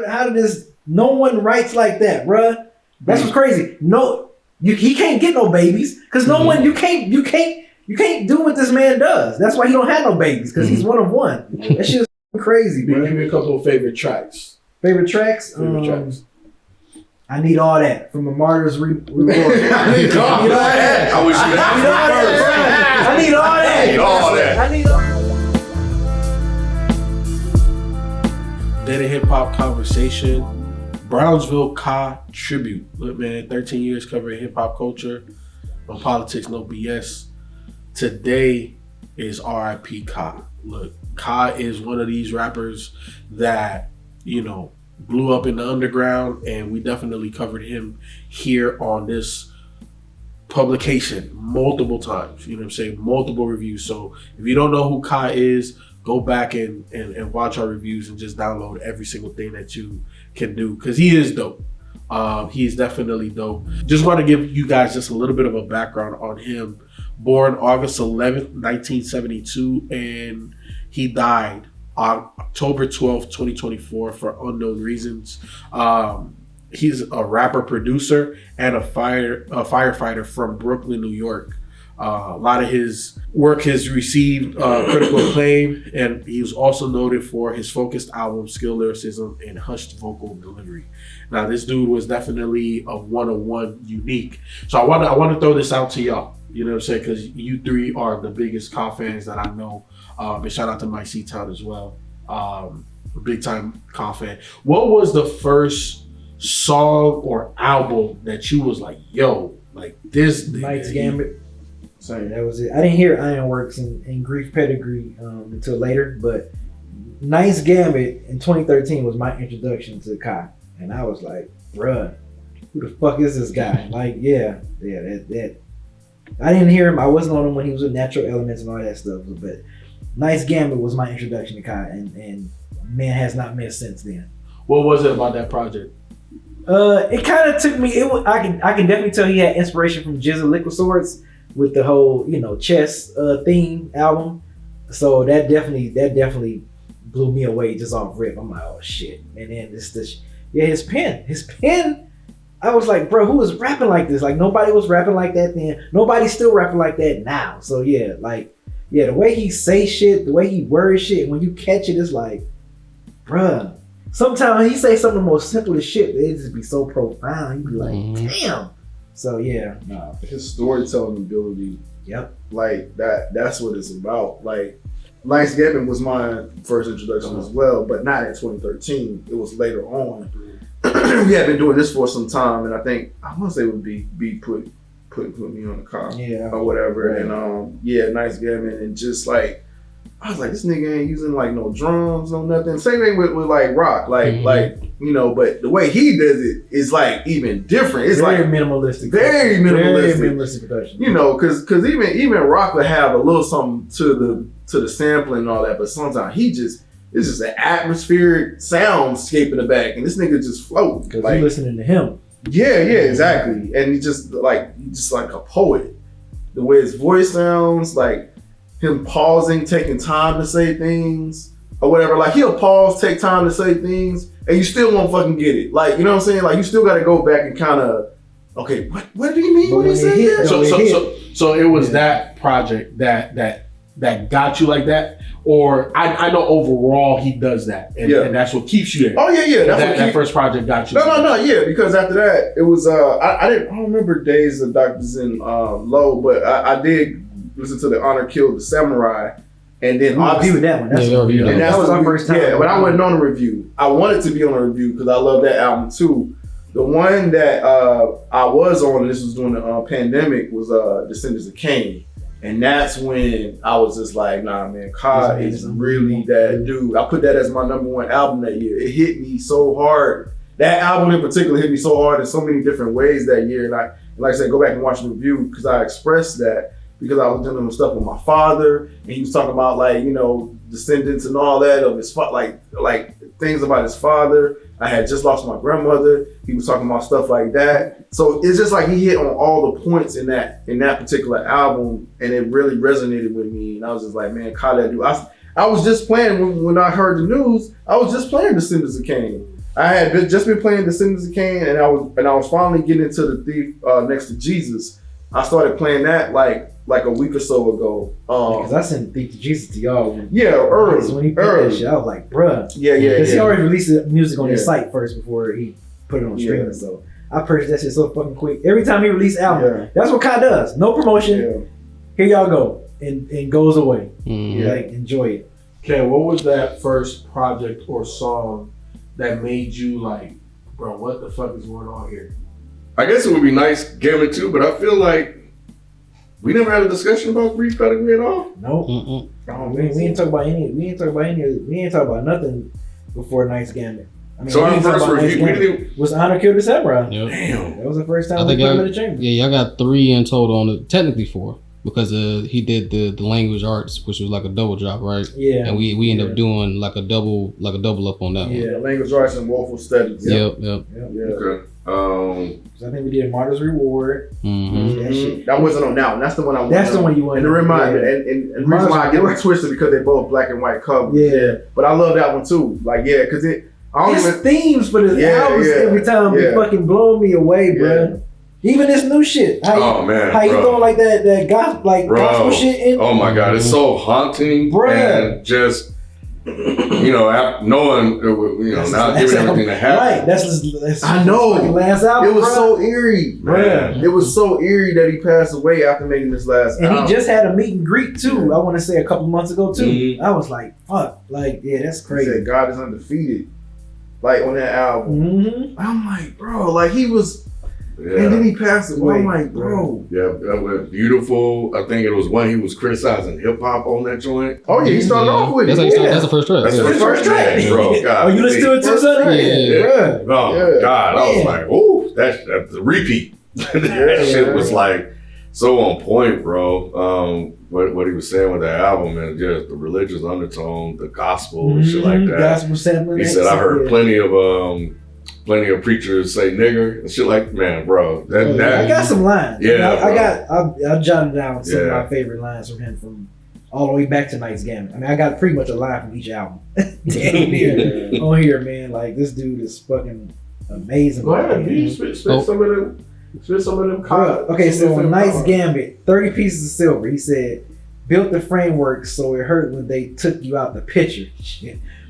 How did this? No one writes like that, bruh. That's what's crazy. No, he can't get no babies because no one. You can't do what this man does. That's why he don't have no babies because he's one of one. That shit's crazy, bro. Give me a couple of favorite tracks. Favorite tracks. I need all that from a martyr's reward. I need all that. I wish you had I need all that. I need all that. I need all that. Then a hip hop conversation. Brownsville KA tribute. Look, man, 13 years covering hip hop culture. No politics, no BS. Today is RIP KA. Look, KA is one of these rappers that, blew up in the underground, and we definitely covered him here on this publication multiple times. You know what I'm saying? Multiple reviews. So if you don't know who KA is, go back and watch our reviews and just download every single thing that you can do, because he is dope. He's definitely dope. Just want to give you guys just a little bit of a background on him. Born August 11th, 1972, and he died on October 12th, 2024 for unknown reasons. He's a rapper, producer, and a firefighter from Brooklyn, New York. A lot of his work has received critical acclaim, and he was also noted for his focused album, skill lyricism, and hushed vocal delivery. Now, this dude was definitely a one-on-one unique. So I want to throw this out to y'all. You know what I'm saying? Because you three are the biggest KA fans that I know. And shout out to Myke C-Town as well. Big time KA fan. What was the first song or album that you was like, yo, like this? Mike's Gambit. Sorry, that was it. I didn't hear Ironworks and Grief Pedigree until later, but Nice Gambit in 2013 was my introduction to KA. And I was like, bruh, who the fuck is this guy? Like, that. I didn't hear him. I wasn't on him when he was with Natural Elements and all that stuff. But Nice Gambit was my introduction to KA, and man has not missed since then. What was it about that project? It kind of took me. I can definitely tell he had inspiration from Jizza Liquid Swords with the whole chess theme album. So that definitely blew me away just off rip. I'm like, oh shit. And then his pen. I was like, bro, who was rapping like this? Like, nobody was rapping like that then. Nobody's still rapping like that now. So the way he say shit, the way he word shit, when you catch it, it's like, bruh. Sometimes he say some of the most simplest shit, it just be so profound. You be like, damn. So his storytelling ability. Yep. Like that's what it's about. Like, Nice Gambit was my first introduction as well, but not in 2013. It was later on. We had been doing this for some time, and I think I want to say it would be put me on the car, or whatever. Right. And Nice Gambit, and just like I was like, this nigga ain't using like no drums, no nothing. Same thing with like rock, like but the way he does it is like even different. It's very like minimalistic, very minimalistic production. Because even rock would have a little something to the sampling and all that, but sometimes it's just an atmospheric soundscape in the back, and this nigga just float. Because you listening to him. Yeah, exactly. And he's just like a poet. The way his voice sounds, like him pausing, taking time to say things or whatever. Like, he'll pause, take time to say things, and you still won't fucking get it. Like, you know what I'm saying? Like, you still got to go back and kind of, okay, what do you mean when he said that? So it was that project that got you like that? Or I know overall he does that, and that's what keeps you there. Oh yeah. That first project got you. No, yeah. Because after that, it was I don't remember Days of Doctors in Low, but I did listen to the Honor Killed the Samurai, and then obviously that one. That was our first time. Yeah, but I wasn't on a review. I wanted to be on a review because I love that album too. The one that I was on, and this was during the pandemic, was Descendants of Cain. And that's when I was just like, nah, man, KA is really that dude. I put that as my #1 album that year. It hit me so hard. That album in particular hit me so hard in so many different ways that year. And like I said, go back and watch the review, because I expressed that because I was doing stuff with my father, and he was talking about like, descendants and all that of his like things about his father. I had just lost my grandmother. He was talking about stuff like that. So it's just like he hit on all the points in that particular album, and it really resonated with me. And I was just like, man, KA, that dude. I was just playing when I heard the news. I was just playing Descendants of Cain. I had just been playing Descendants of Cain, and I was finally getting into The Thief Next to Jesus. I started playing that like a week or so ago. Because I sent Thief to Jesus to y'all. When he put that shit, I was like, bruh. Yeah. Because he already released the music on his site first before he put it on streaming. So I purchased that shit so fucking quick. Every time he released album, that's what Kai does. No promotion. Yeah. Here y'all go. And goes away. Like, enjoy it. Okay, what was that first project or song that made you like, bro, what the fuck is going on here? I guess it would be nice Gambit too, but I feel like we never had a discussion about Brief Pedigree at all. Nope. We ain't talk about any. We ain't talk about nothing before Nice Gambit. I mean, So our first review was Honor Killed the Samurai. Damn. That was the first time we put him in the chamber. Yeah, y'all got 3 in total on it. Technically 4. Because he did the language arts, which was like a double drop, right? Yeah. And we ended up doing like a double up on that one. Yeah, language arts and woeful studies. Yep. Okay. I think we did Martyr's Reward. That wasn't on that one. That's the one I wanted. That's the one you wanted. And to remind me, and the reason why I get it twisted because they're both black and white covers. Yeah. But I love that one too. Like, because his themes for the albums every time be fucking blowing me away, bro. Even this new shit. How you throwing like that gospel shit in? Oh my God, it's so haunting, and just knowing not giving everything to happen. Right, that's I know. Last album, it was so eerie, man. It was so eerie that he passed away after making this last album. And he just had a meet and greet too. I want to say a couple months ago too. I was like, fuck, that's crazy. He said God is undefeated, like on that album. I'm like, bro, like he was. Yeah. And then he passed away. I'm like, bro. Yeah, that was beautiful. I think it was when he was criticizing hip hop on that joint. Oh yeah, he started off with it. That's the first track. That's the first track, bro. God, you listened to it too, son? Yeah. Oh God, I was like, ooh, that's a repeat. That shit was like so on point, bro. What he was saying with that album and just the religious undertone, the gospel and shit like that. Gospel sampling. He said, I heard plenty of preachers say nigger and shit like, man, bro. I got some lines. Yeah, I jotted down some of my favorite lines from him from all the way back to Night's Gambit. I mean, I got pretty much a line from each album. On here, man. Like, this dude is fucking amazing. Go ahead, spit some of them. Spit some of them cards. Okay, so on Night's Gambit, 30 pieces of silver. He said, built the framework so it hurt when they took you out the picture.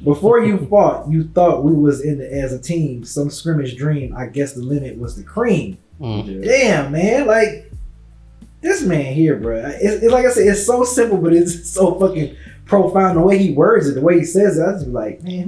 Before you fought, you thought we was in it as a team. Some scrimmage dream. I guess the limit was the cream. Damn, man. Like, this man here, bro. It's like I said, it's so simple, but it's so fucking profound. The way he words it, the way he says it, I just be like, man,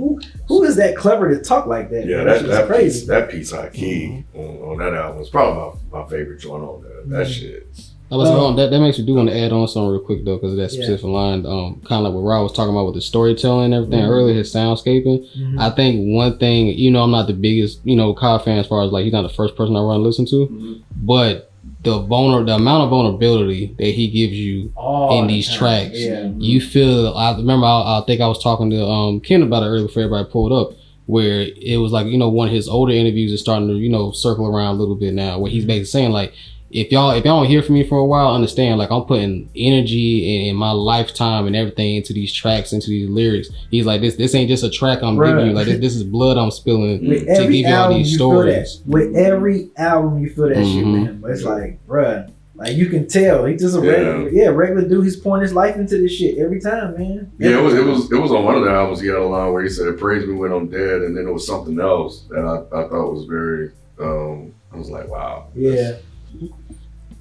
who is that clever to talk like that? Yeah, man? That's crazy. That piece I key on that album is probably my favorite joint on there. That shit. That makes me do want to add on something real quick though, because of that specific line. Kind of like what Rob was talking about with the storytelling and everything earlier, his soundscaping. I think one thing, I'm not the biggest, Kai fan as far as like he's not the first person I run and listen to, but the amount of vulnerability that he gives you in these tracks, you feel. I remember, I think I was talking to Ken about it earlier before everybody pulled up, where it was like one of his older interviews is starting to circle around a little bit now, where he's basically saying like, if y'all don't hear from me for a while, understand, like, I'm putting energy and my lifetime and everything into these tracks, into these lyrics. He's like, this ain't just a track I'm giving you. Like, this is blood I'm spilling to give you all these stories. With every album, you feel that shit, man. But it's like, bruh, like, you can tell he's just a regular dude. He's pouring his life into this shit every time, man. Yeah, it was on one of the albums. He had a line where he said, "Praise me when I'm dead," and then it was something else that I thought was very. I was like, wow. Yeah.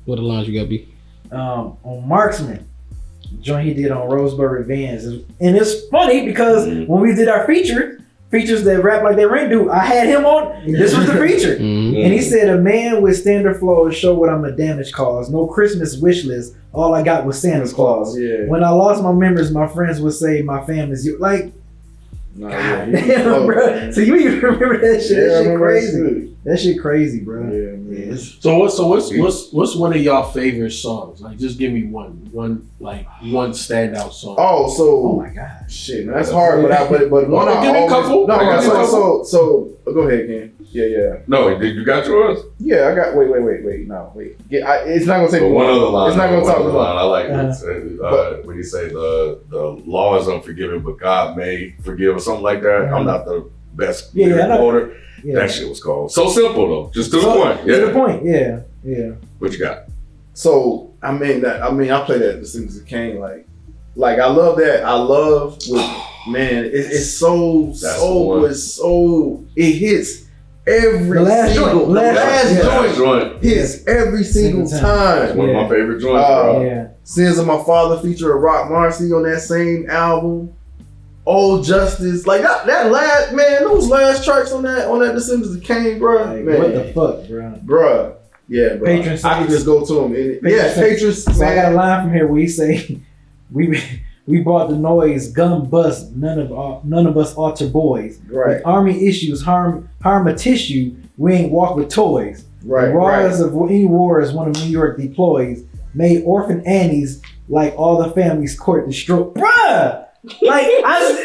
What the lines you got, B? On Marksman, joint he did on Rosebud Revenge. And it's funny because when we did our features that rap like they ran do, I had him on. This was the feature. And he said, a man with standard flows show what I'm a damage cause. No Christmas wish list. All I got was Santa's Claus. Yeah. When I lost my members, my friends would say my family's you. Like, damn, bro. So you even remember that shit? That shit crazy. That shit crazy, bro. Yeah, man. So what's one of y'all favorite songs? Like, just give me one standout song. Oh my god, shit, man, that's hard. But one give me a couple. So go ahead, Ken. Yeah. No, did you got yours? Yeah, I got. Wait. No, wait. It's not gonna take one other line. It's not gonna talk about. I like it. When you say the law is unforgiving, but God may forgive or something like that. I'm not the best Yeah, order. Yeah. That shit was cold. So simple though, just to the point. Yeah. To the point. Yeah. What you got? So I play that Descendants of Cain like I love that. I love man. It's so it hits every last joint hits every single time. It's one of my favorite joints, bro. Sins of My Father feature Rock Marcy on that same album. Old Justice, like that last man, those last tracks on that Descendants of Cain, bro. Like, man, what the fuck, bro? Yeah, bro. Patron I can just go to him. Patrons. So I got a line from here where he say, "We brought the noise, gun bust. None of us altar boys. Right. With army issues, harm a tissue. We ain't walk with toys. Right. The rise of any war is one of New York deploys. Made orphan Annies like all the families court the stroke, bruh." Like I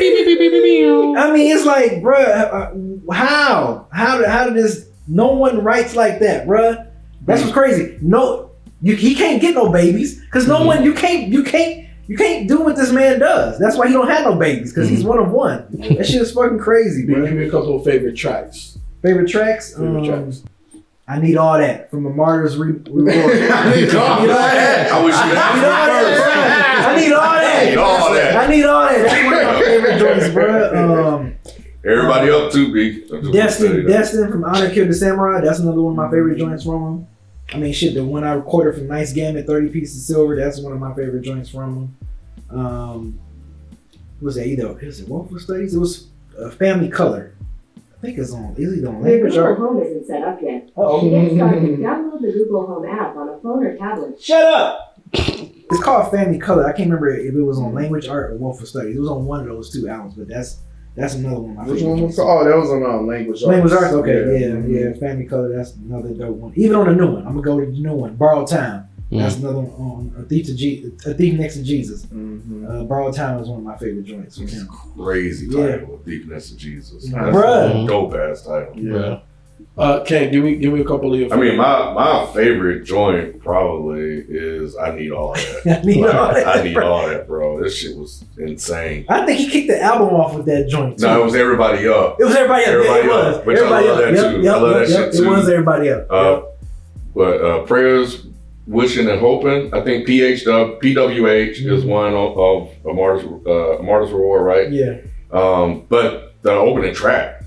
mean, it's like, bruh, how did this? No one writes like that, bruh. That's what's crazy. No, he can't get no babies because no one. You can't do what this man does. That's why he don't have no babies because he's one of one. That shit is fucking crazy, bro. Give me a couple of favorite tracks. Favorite tracks. I need all that from a martyr's reward. I need all that. I wish you had I need all that. I need all that. That's one of my favorite joints, bro. Everybody up too, B. Destin from Honor Killed the Samurai. That's another one of my favorite joints from him. I mean, shit, the one I recorded from Nice Gambit, 30 Pieces of Silver. That's one of my favorite joints from him. Was that either? Is it Woeful Studies? It was Family Color. I think it's on. Is it on language Google art? Home isn't set up yet. Oh. To get started, download the Google Home app on a phone or tablet. Shut up! It's called Family Color. I can't remember if it was on Language Art or Woeful Studies. It was on one of those two albums, but that's another one of my Which favorite. one was called? Oh, that was on Language Arts. Language Arts, okay, yeah. Family Color, that's another dope one. Even on the new one, I'm gonna go to the new one. Borrowed Time. That's another one on A Thief Next to Jesus. Borrowed Time is one of my favorite joints. It's crazy title, A Thief Next to Jesus. That's Bruh. a dope ass title. Yeah. Ken, give me a couple of your. I mean, my favorite joint probably is I Need All That. I need all that. I Need All That, bro. This shit was insane. I think he kicked the album off with that joint too. No, it was Everybody Up. It was Everybody Up. Everybody It Up. was. Which Everybody I love Up. that too. I love that shit too. It was Everybody Up. But Prayers, Wishing and Hoping. I think PWH is one of a Martyr's Reward, right? Yeah. But the opening track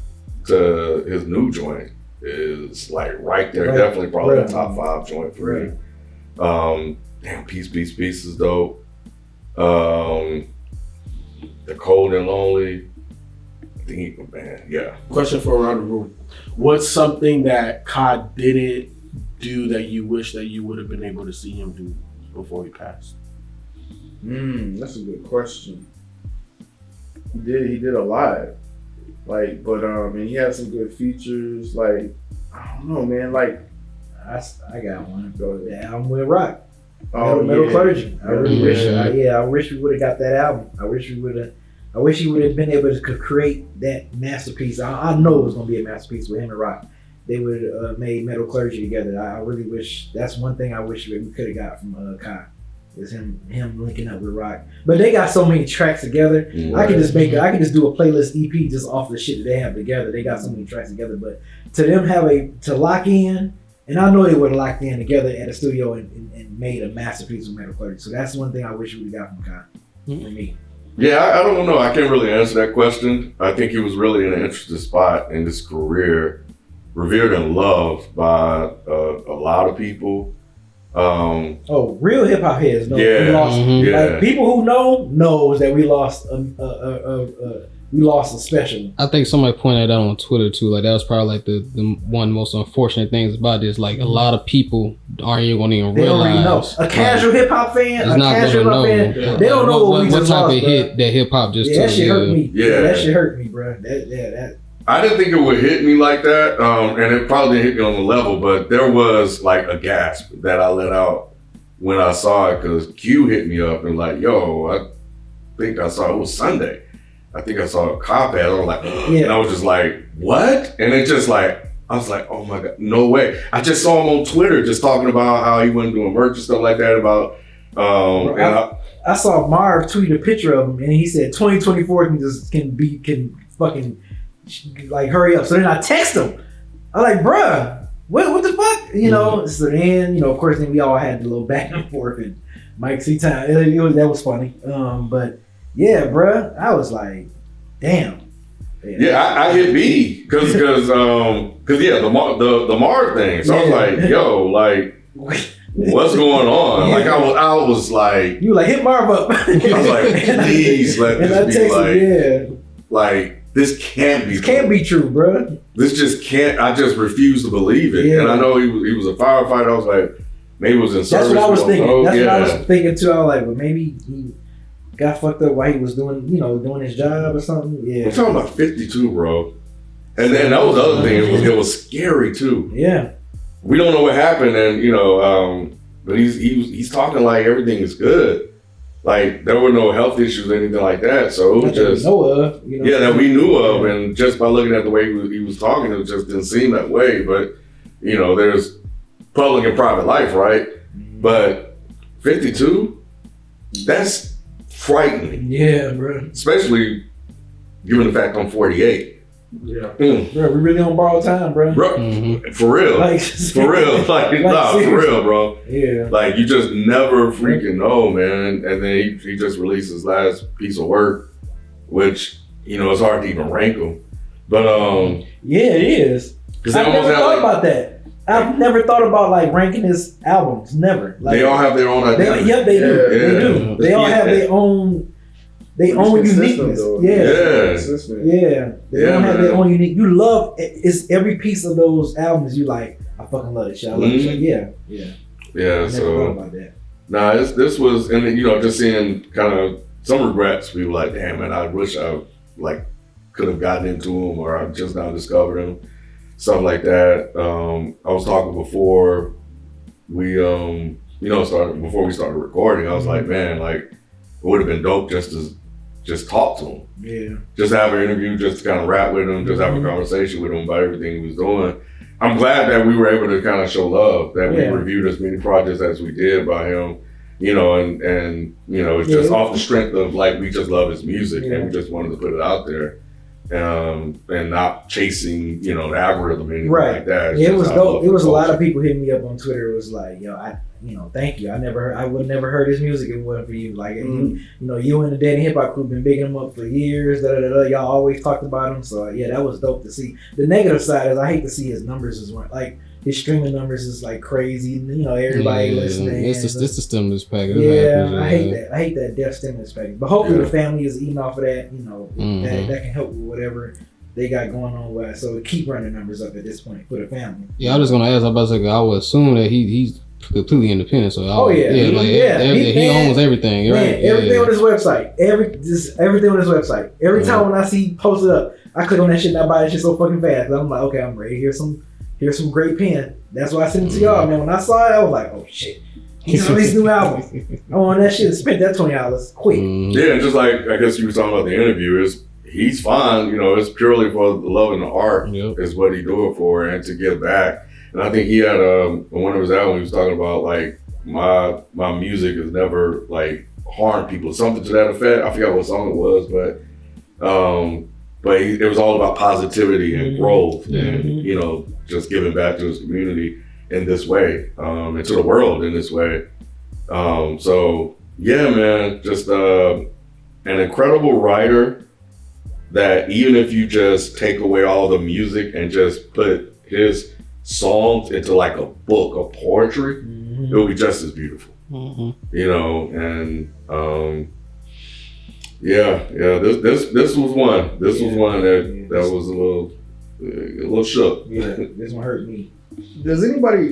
to his new joint is like right there. Right. Definitely probably Right. a top 5 joint for Right. me. Damn, Peace is dope. The Cold and Lonely. I think, man, yeah. Question for around the room. What's something that Ka didn't do that you wish that you would have been able to see him do before he passed? That's a good question. He did a lot. Like, but and he had some good features. Like, I don't know, man. Like, I got one. The album with Rock. oh, Metal yeah. Clergy. I really wish. Yeah. I wish we would have got that album. I wish he would have been able to create that masterpiece. I know it was gonna be a masterpiece with him and Rock. They would have made Metal Clergy together. I really wish. That's one thing I wish we could have got from Kai. Is him linking up with Rock. But they got so many tracks together. I could just do a playlist EP just off the shit that they have together. They got so many tracks together. But to them to lock in, and I know they would have locked in together at a studio and made a masterpiece with Metal Clergy. So that's one thing I wish we would have got from Kai. For me. Yeah, I don't know. I can't really answer that question. I think he was really in an interesting spot in his career, revered and loved by a lot of people. Real hip hop heads know we lost. Like, people who knows that we lost a special. I think somebody pointed out on Twitter too. Like that was probably like the one most unfortunate things about this. Like a lot of people aren't even going to even realize. A casual hip hop fan, they don't know what type lost, of hit that hip hop just took. That shit hurt me. Yeah, that shit hurt me, bro. That. I didn't think it would hit me like that, and it probably didn't hit me on the level, but there was like a gasp that I let out when I saw it, because Q hit me up and like, yo, I think I saw it was Sunday. I think I saw a cop ad. I was like, and I was just like, what? And it just like, I was like, oh my God, no way. I just saw him on Twitter just talking about how he wasn't doing merch and stuff like that about, I saw Marv tweet a picture of him and he said 2024 can fucking like, hurry up. So then I text him. I'm like, bruh, what the fuck? You know, so then, you know, of course, then we all had the little back and forth, and Myke see time. That was funny. But yeah, bruh, I was like, damn. Yeah, I hit B because yeah, the Marv thing. So I was like, yo, like, what's going on? Like I was like, you like hit Marv up. I was like, please let this be like, like this can't be. This can't be true, bro. This just can't. I just refuse to believe it. Yeah. And I know he was a firefighter. I was like, maybe it was in service. That's what I was thinking. That's what I was thinking too. I was like, well, maybe he got fucked up while he was doing his job or something. Yeah. I'm talking about 52, bro. And then that was the other thing. It was scary too. Yeah. We don't know what happened, and but he's talking like everything is good. Like there were no health issues or anything like that. So it was just that we knew of, and just by looking at the way he was talking, it just didn't seem that way. But there's public and private life, right? But 52, that's frightening. Yeah, bro. Especially given the fact I'm 48. Yeah, bro, we really on borrowed time, bro. For real, like for real, like nah, for real, bro. Yeah, like you just never freaking know, man. And then he just released his last piece of work, which it's hard to even rank him. But yeah, it is. Because I never thought about that. I've never thought about like ranking his albums. Never. Like, they all have their own identity. They do. Yeah. They do. They all have their own. They own uniqueness. They don't have their own unique. You love it's every piece of those albums. You like. I fucking love this shit. I love this shit. Yeah. So about that. Nah, this was, and just seeing kind of some regrets. We were like, damn man, I wish I like could have gotten into him, or I just now discovered him, stuff like that. I was talking before we before we started recording. I was like, man, like it would have been dope just talk to him. Yeah. Just have an interview, just kind of rap with him, just have a conversation with him about everything he was doing. I'm glad that we were able to kind of show love, that we reviewed as many projects as we did by him, and it's just off the strength of like, we just love his music and we just wanted to put it out there. And not chasing, the algorithm or anything like that. It was dope. It was a lot of people hitting me up on Twitter. It was like, thank you. I would never heard his music if it wasn't for you. Like, you and the Daddy Hip Hop crew been bigging him up for years. Y'all always talked about him. So yeah, that was dope to see. The negative side is I hate to see his numbers as well. Like his streaming numbers is like crazy. Everybody listening. It's the stimulus package. Yeah, I hate that. I hate that death stimulus package. But hopefully the family is eating off of that. That can help with whatever they got going on with it. So keep running numbers up at this point for the family. Yeah, I was just gonna ask. I would assume that he's completely independent. So he owns everything. Right? Everything on his website. Everything on his website. Every time when I see posted up, I click on that shit and I buy that shit so fucking fast. I'm like, okay, I'm ready. Here's some great pen. That's why I sent it to y'all, man. When I saw it, I was like, oh shit. He's released new album. I want that shit. Spent that $20 quick. Yeah, just like I guess you were talking about the interview, he's fine. It's purely for the love and the art is what he do it for, and to give back. And I think he had one of his albums, he was talking about like my music has never like harmed people, something to that effect. I forgot what song it was, but it was all about positivity and growth, and just giving back to his community in this way, and to the world in this way. So yeah, man, just an incredible writer that even if you just take away all the music and just put his songs into like a book of poetry, it will be just as beautiful. And this was one. This was one that was a little shook. Yeah, this one hurt me. Does anybody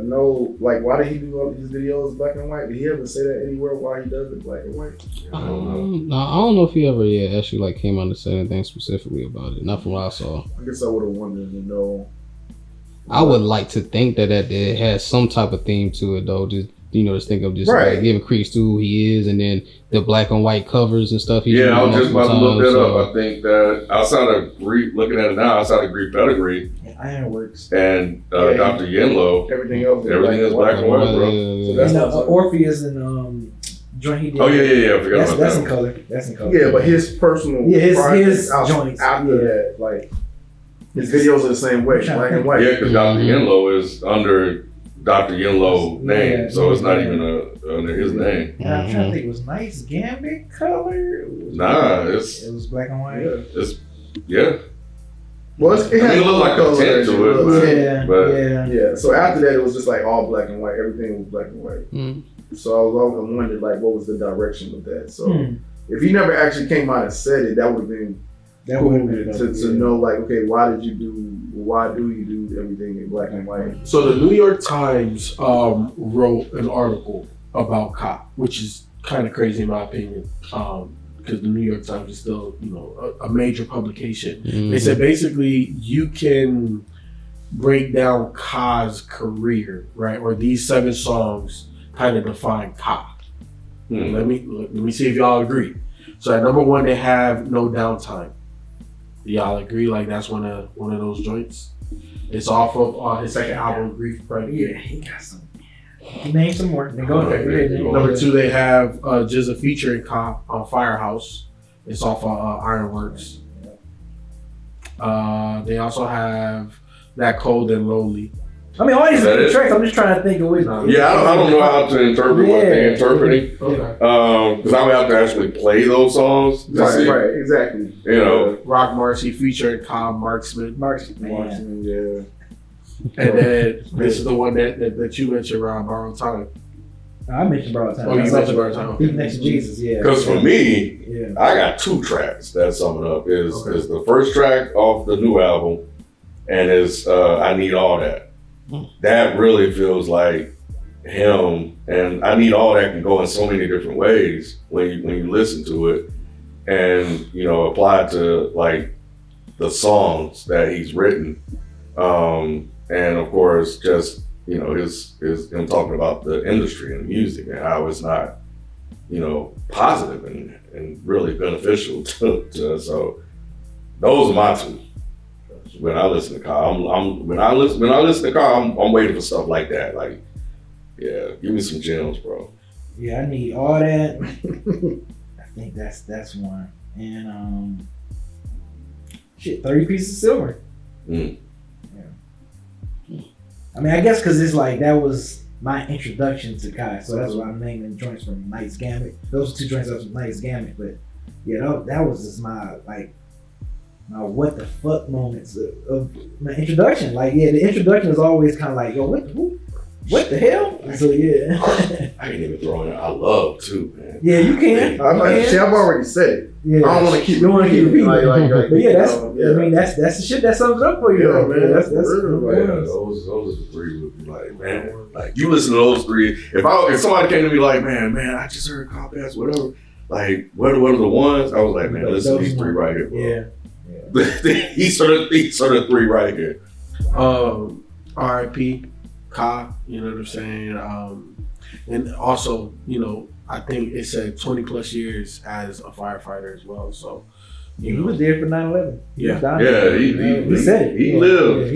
know like why did he do all these videos black and white? Did he ever say that anywhere why he does it black and white? I don't know if he ever actually like came out to say anything specifically about it. Not from what I saw. I guess I would have wanted to know. I would like to think that it has some type of theme to it though. Just think of like giving credence to who he is, and then the black and white covers and stuff. I was just about to look that up. I think that outside of looking at it now, outside of Greek Pedigree, Ironworks, and Dr. Yenlo, everything else is black and white, bro. So that's Orpheus and joint he did. Oh yeah. I forgot That's about that's that. in color. That's in color. Yeah, but his personal his projects out joints after that, like his videos are the same way, black and white. Yeah, because Dr. Yinlo is under Dr. Yinlo's name, Yeah, so it's not yeah. even under his name. Yeah, I'm trying to think. It was nice Gambit color. Nah, it was black and white. Yeah. Well, it had it looked like a color tint that to you it, look- but Yeah. So after that, it was just like all black and white. Everything was black and white. So I was always wondered like, what was the direction with that? So if he never actually came out and said it, that would have been cool to know like, okay, why do you do everything in black and white? So the New York Times wrote an article about Ka, which is kind of crazy in my opinion, because the New York Times is still, a major publication. They said basically you can break down Ka's career, right? Or these 7 songs kind of define Ka. Let me see if y'all agree. So at number 1, they have No Downtime. Y'all agree? Like that's one of those joints. It's off of his second album, Grief Project. Yeah, he got some. Name some more. Then go ahead. Number 2, they have Jizza featuring Ka on Firehouse. It's off of Ironworks. They also have That Cold and Lonely. I mean, all these Is that it? tracks. I'm just trying to think of which. Yeah, I don't know how to interpret what they're interpreting. Okay. Because I would have to actually play those songs to see. Right, exactly. Rock Marcy featuring Ka Marksman. Marksman, yeah. And then this is the one that you mentioned, Rob, Borrowed Time. I mentioned Borrowed Time. Oh, you mentioned Borrowed Time. He mentioned Jesus, yeah. Because for me, I got 2 tracks that sum it up. Is the first track off the new album, and is I Need All That. That really feels like him, and I Need All That can go in so many different ways when you listen to it, and apply it to like the songs that he's written, and of course just his him talking about the industry and music and how it's not positive and really beneficial to so those are my 2. When I listen to Ka, when I listen to Ka, I'm waiting for stuff like that. Like, yeah, give me some gems, bro. Yeah, I Need All That. I think that's one. And 30 Pieces of Silver. Yeah. I mean, I guess because it's like that was my introduction to Ka, so that's why I'm naming joints from Night's Gambit. Those 2 joints from Night's Gambit, but yeah, that was just my what the fuck moments of my introduction. Like, yeah, the introduction is always kind of like, yo, what the hell? So yeah, I can even throw in I Love too, man. Yeah, you can. I've already said it. Yeah, I don't want to keep. You want to keep repeating. Like, but yeah, I mean, that's the shit that sums it up for you, though, man. That's those are the 3 would be like, man, like you listen to those 3. If somebody came to me like, man, I just heard Cop Ass, whatever. Like, what are the ones? I was like, man, listen to these 3 right here, bro. Yeah. These are the 3 right here. R.I.P. Ka, you know what I'm saying? And also, I think it said 20 plus years as a firefighter as well. So, he was there for 9/11. Yeah, he said it. He lived.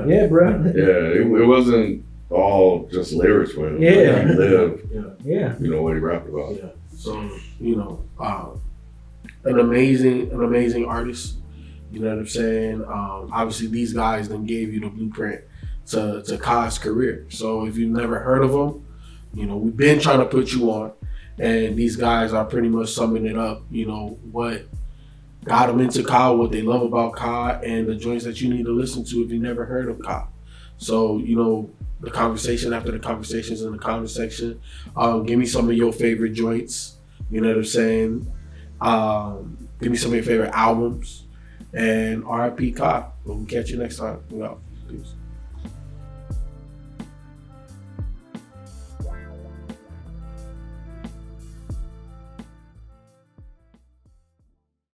Yeah, bro. Yeah, it wasn't all just lyrics for him. Yeah, he lived. Yeah. What he rapped about. Yeah. So, an amazing artist. You know what I'm saying? Obviously, these guys then gave you the blueprint to Ka's career. So if you've never heard of them, we've been trying to put you on, and these guys are pretty much summing it up. What got them into Ka, what they love about Ka, and the joints that you need to listen to if you never heard of Ka. So the conversation after the conversations in the comment section. Give me some of your favorite joints. You know what I'm saying? Give me some of your favorite albums. And R.I.P. Ka. We'll catch you next time. We out. Peace.